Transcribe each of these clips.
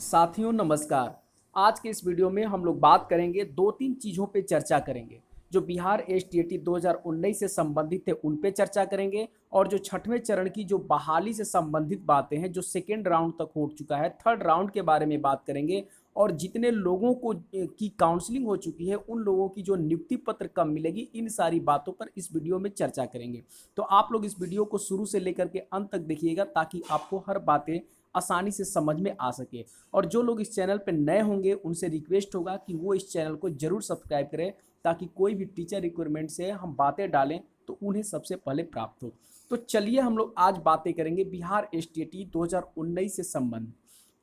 साथियों नमस्कार। आज के इस वीडियो में हम लोग बात करेंगे दो तीन चीज़ों पे चर्चा करेंगे। जो बिहार एसटीईटी 2019 से संबंधित है उन पे चर्चा करेंगे, और जो छठवें चरण की जो बहाली से संबंधित बातें हैं जो सेकेंड राउंड तक हो चुका है, थर्ड राउंड के बारे में बात करेंगे। और जितने लोगों को की काउंसलिंग हो चुकी है उन लोगों की जो नियुक्ति पत्र कब मिलेगी, इन सारी बातों पर इस वीडियो में चर्चा करेंगे। तो आप लोग इस वीडियो को शुरू से लेकर के अंत तक देखिएगा ताकि आपको हर बातें आसानी से समझ में आ सके। और जो लोग इस चैनल पर नए होंगे उनसे रिक्वेस्ट होगा कि वो इस चैनल को जरूर सब्सक्राइब करें ताकि कोई भी टीचर रिक्वायरमेंट से हम बातें डालें तो उन्हें सबसे पहले प्राप्त हो। तो चलिए हम लोग आज बातें करेंगे बिहार एसटीईटी 2019 से संबंध।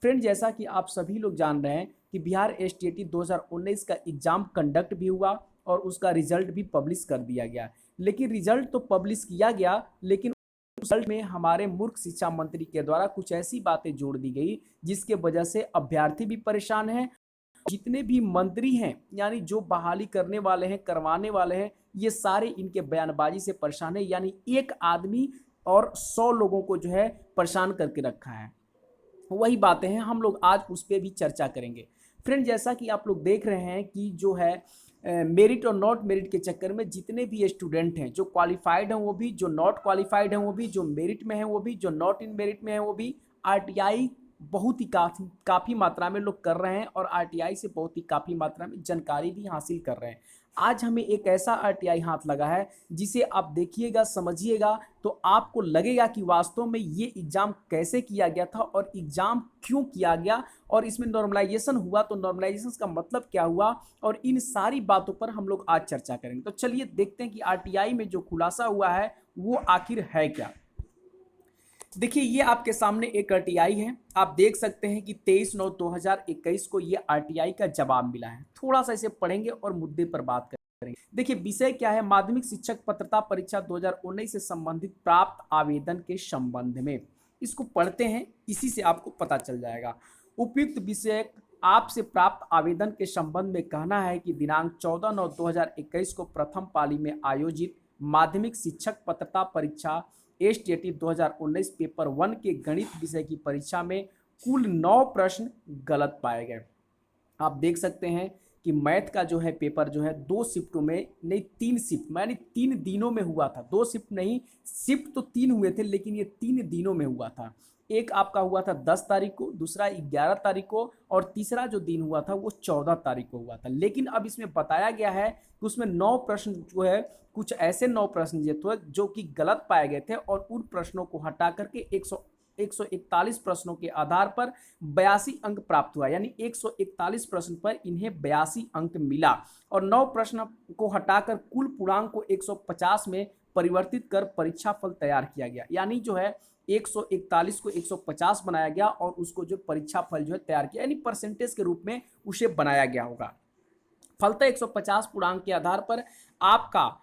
फ्रेंड, जैसा कि आप सभी लोग जान रहे हैं कि बिहार एसटीईटी 2019 का एग्जाम कंडक्ट भी हुआ और उसका रिजल्ट भी पब्लिश कर दिया गया। लेकिन रिजल्ट तो पब्लिश किया गया, लेकिन रिजल्ट में हमारे मूर्ख शिक्षा मंत्री के द्वारा कुछ ऐसी बातें जोड़ दी गई जिसके वजह से अभ्यर्थी भी परेशान हैं। जितने भी मंत्री हैं यानी जो बहाली करने वाले हैं, करवाने वाले हैं, ये सारे इनके बयानबाजी से परेशान है। यानी एक आदमी और 100 लोगों को जो है परेशान करके रखा है। वही बातें हैं, हम लोग आज उस पर भी चर्चा करेंगे। फ्रेंड, जैसा कि आप लोग देख रहे हैं कि जो है मेरिट और नॉट मेरिट के चक्कर में जितने भी स्टूडेंट हैं, जो क्वालिफाइड हैं वो भी, जो नॉट क्वालिफाइड हैं वो भी, जो मेरिट में हैं वो भी, जो नॉट इन मेरिट में हैं वो भी, आरटीआई बहुत ही काफ़ी मात्रा में लोग कर रहे हैं और आरटीआई से बहुत ही काफ़ी मात्रा में जानकारी भी हासिल कर रहे हैं। आज हमें एक ऐसा आरटीआई हाथ लगा है जिसे आप देखिएगा, समझिएगा, तो आपको लगेगा कि वास्तव में ये एग्ज़ाम कैसे किया गया था और एग्ज़ाम क्यों किया गया, और इसमें नॉर्मलाइजेशन हुआ तो नॉर्मलाइजेशन का मतलब क्या हुआ, और इन सारी बातों पर हम लोग आज चर्चा करेंगे। तो चलिए देखते हैं कि आरटीआई में जो खुलासा हुआ है वो आखिर है क्या। देखिए, ये आपके सामने एक आरटीआई है। आप देख सकते हैं कि 23/9/2021 को ये आरटीआई का जवाब मिला है। थोड़ा सा इसे पढ़ेंगे और मुद्दे पर बात करेंगे। देखिए, विषय क्या है, माध्यमिक शिक्षक पात्रता परीक्षा 2019 से संबंधित प्राप्त आवेदन के संबंध में। इसको पढ़ते हैं, इसी से आपको पता चल जाएगा। उपयुक्त विषय आपसे प्राप्त आवेदन के संबंध में कहना है कि दिनांक 14/9/2021 को प्रथम पाली में आयोजित माध्यमिक शिक्षक पात्रता परीक्षा एसटीईटी 2019 पेपर 1 के गणित विषय की परीक्षा में कुल 9 प्रश्न गलत पाए गए। आप देख सकते हैं कि मैथ का जो है पेपर जो है 2 शिफ्टों में, नहीं 3 शिफ्ट, यानी 3 दिनों में हुआ था। 2 शिफ्ट नहीं, शिफ्ट तो 3 हुए थे लेकिन ये 3 दिनों में हुआ था। एक आपका हुआ था 10 तारीख को, दूसरा 11 तारीख को, और तीसरा जो दिन हुआ था वो 14 तारीख को हुआ था। लेकिन अब इसमें बताया गया है कि उसमें 9 प्रश्न जो है, कुछ ऐसे 9 प्रश्न जो कि गलत पाए गए थे, और उन प्रश्नों को हटा करके 141 प्रश्नों के आधार पर 82 अंक प्राप्त हुआ। यानी 141 प्रश्न पर इन्हें 82 अंक मिला, और 9 प्रश्न को हटाकर कुल पूर्णांक को 150 में परिवर्तित कर परीक्षा फल तैयार किया गया। यानी जो है 141 को 150 बनाया गया और उसको जो परीक्षा फल जो है तैयार किया, यानी परसेंटेज के रूप में उसे बनाया गया होगा। फलतः 150 पूर्णांक के आधार पर आपका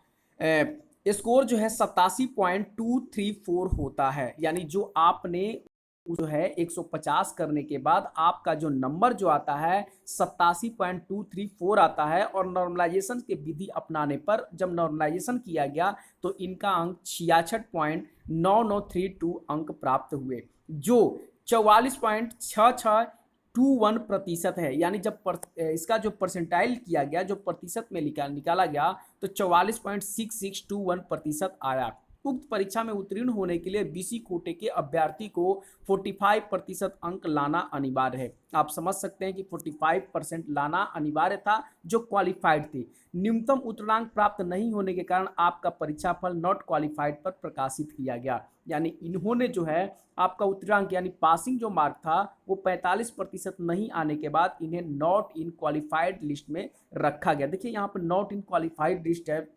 स्कोर जो है 87.234 होता है। यानी जो आपने जो है 150 करने के बाद आपका जो नंबर जो आता है 87.234 आता है, और नॉर्मलाइजेशन के विधि अपनाने पर जब नॉर्मलाइजेशन किया गया तो इनका अंक 66.9932 अंक प्राप्त हुए, जो 44.6621% है। यानी जब इसका जो परसेंटाइल किया गया, जो प्रतिशत में निकाला गया, तो 44.6621% आया। उक्त परीक्षा में उत्तीर्ण होने के लिए बीसी कोटे के अभ्यर्थी को 45% अंक लाना अनिवार्य है। आप समझ सकते हैं कि 45% लाना अनिवार्य था जो क्वालिफाइड थे। न्यूनतम उत्तीर्णांक प्राप्त नहीं होने के कारण आपका परीक्षा फल नॉट क्वालिफाइड पर प्रकाशित किया गया। यानी इन्होंने जो है आपका उत्तीर्णांक यानी पासिंग जो मार्क था वो 45% नहीं आने के बाद इन्हें नॉट इन क्वालिफाइड लिस्ट में रखा गया। देखिए यहाँ पर नॉट इन क्वालिफाइड लिस्ट है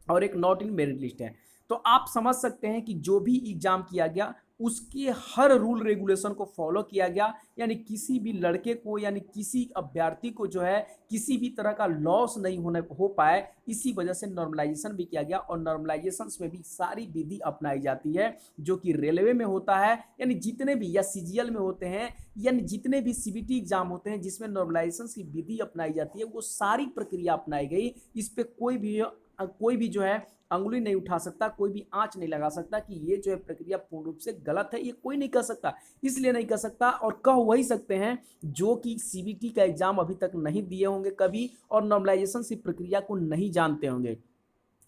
और एक नॉट इन मेरिट लिस्ट है। तो आप समझ सकते हैं कि जो भी एग्जाम किया गया उसके हर रूल रेगुलेशन को फॉलो किया गया। यानी किसी भी लड़के को, यानी किसी अभ्यर्थी को जो है किसी भी तरह का लॉस नहीं हो पाए, इसी वजह से नॉर्मलाइजेशन भी किया गया। और नॉर्मलाइजेशन में भी सारी विधि अपनाई जाती है जो कि रेलवे में होता है, यानी जितने भी, या सीजीएल में होते हैं, यानी जितने भी सीबीटी एग्जाम होते हैं जिसमें नॉर्मलाइजेशन की विधि अपनाई जाती है, वो सारी प्रक्रिया अपनाई गई। इस पर कोई भी जो है अंगुली नहीं उठा सकता, कोई भी आंच नहीं लगा सकता कि ये जो है प्रक्रिया पूर्ण रूप से गलत है। ये कोई नहीं कर सकता, इसलिए नहीं कर सकता और कह वही सकते हैं जो कि सीबीटी का एग्जाम अभी तक नहीं दिए होंगे कभी और नॉर्मलाइजेशन की प्रक्रिया को नहीं जानते होंगे।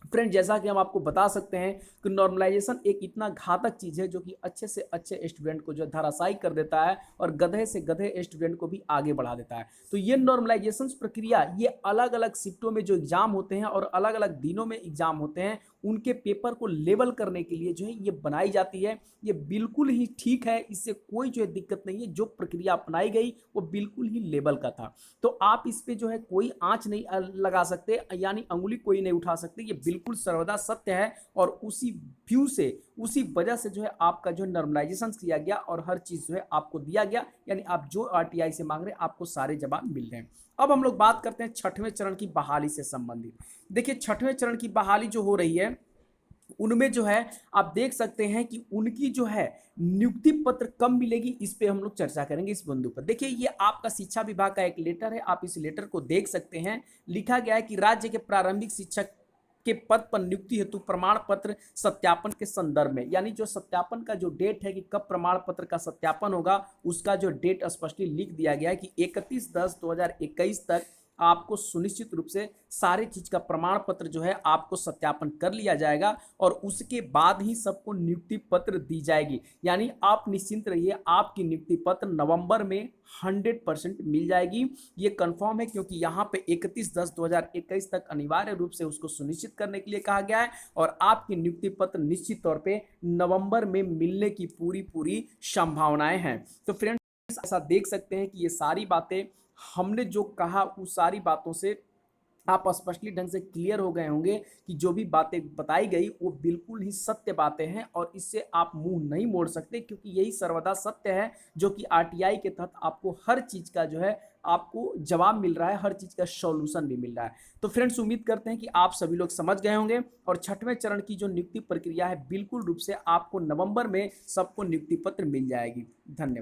फ्रेंड, जैसा कि हम आपको बता सकते हैं कि नॉर्मलाइजेशन एक इतना घातक चीज़ है जो कि अच्छे से अच्छे स्टूडेंट को जो धराशायी कर देता है और गधे से गधे स्टूडेंट को भी आगे बढ़ा देता है। तो ये नॉर्मलाइजेशन प्रक्रिया, ये अलग अलग शिफ्टों में जो एग्जाम होते हैं और अलग अलग दिनों में एग्जाम होते हैं, उनके पेपर को लेवल करने के लिए जो है ये बनाई जाती है। ये बिल्कुल ही ठीक है, इससे कोई जो है दिक्कत नहीं है। जो प्रक्रिया अपनाई गई वो बिल्कुल ही लेवल का था। तो आप इस पे जो है कोई आंच नहीं लगा सकते, यानी अंगुली कोई नहीं उठा सकते। ये बिल्कुल सर्वदा सत्य है और उसी व्यू से, उसी वजह से जो है आपका जो नॉर्मलाइजेशन किया गया और हर चीज जो है आपको दिया गया, यानी आप जो आरटीआई से मांग रहे हैं आपको सारे जवाब मिल रहे हैं। अब हम लोग बात करते हैं छठवें चरण की बहाली से संबंधित। देखिए, छठवें चरण की बहाली जो हो रही है उनमें जो है आप देख सकते हैं कि उनकी जो है नियुक्ति पत्र कब मिलेगी, इस पे हम लोग चर्चा करेंगे इस बिंदु पर। देखिए, ये आपका शिक्षा विभाग का एक लेटर है, आप इस लेटर को देख सकते हैं। लिखा गया है कि राज्य के प्रारंभिक शिक्षक के पद पर नियुक्ति हेतु प्रमाण पत्र सत्यापन के संदर्भ में, यानी जो सत्यापन का जो डेट है कि कब प्रमाण पत्र का सत्यापन होगा, उसका जो डेट स्पष्टली लिख दिया गया है कि 31/10/2021 तक आपको सुनिश्चित रूप से सारे चीज का प्रमाण पत्र जो है आपको सत्यापन कर लिया जाएगा और उसके बाद ही सबको नियुक्ति पत्र दी जाएगी। यानी आप निश्चिंत रहिए, आपकी नियुक्ति पत्र नवंबर में 100% मिल जाएगी। ये कंफर्म है क्योंकि यहाँ पे 31/10/2021 तक अनिवार्य रूप से उसको सुनिश्चित करने के लिए कहा गया है और आपकी नियुक्ति पत्र निश्चित तौर पे नवंबर में मिलने की पूरी संभावनाएं हैं। तो फ्रेंड्स, ऐसा देख सकते हैं कि ये सारी बातें हमने जो कहा उस सारी बातों से आप स्पष्टली ढंग से क्लियर हो गए होंगे कि जो भी बातें बताई गई वो बिल्कुल ही सत्य बातें हैं और इससे आप मुंह नहीं मोड़ सकते, क्योंकि यही सर्वदा सत्य है जो कि आरटीआई के तहत आपको हर चीज का जो है आपको जवाब मिल रहा है, हर चीज का सॉल्यूशन भी मिल रहा है। तो फ्रेंड्स, उम्मीद करते हैं कि आप सभी लोग समझ गए होंगे और छठवें चरण की जो नियुक्ति प्रक्रिया है बिल्कुल रूप से आपको नवंबर में सबको नियुक्ति पत्र मिल जाएगी। धन्यवाद।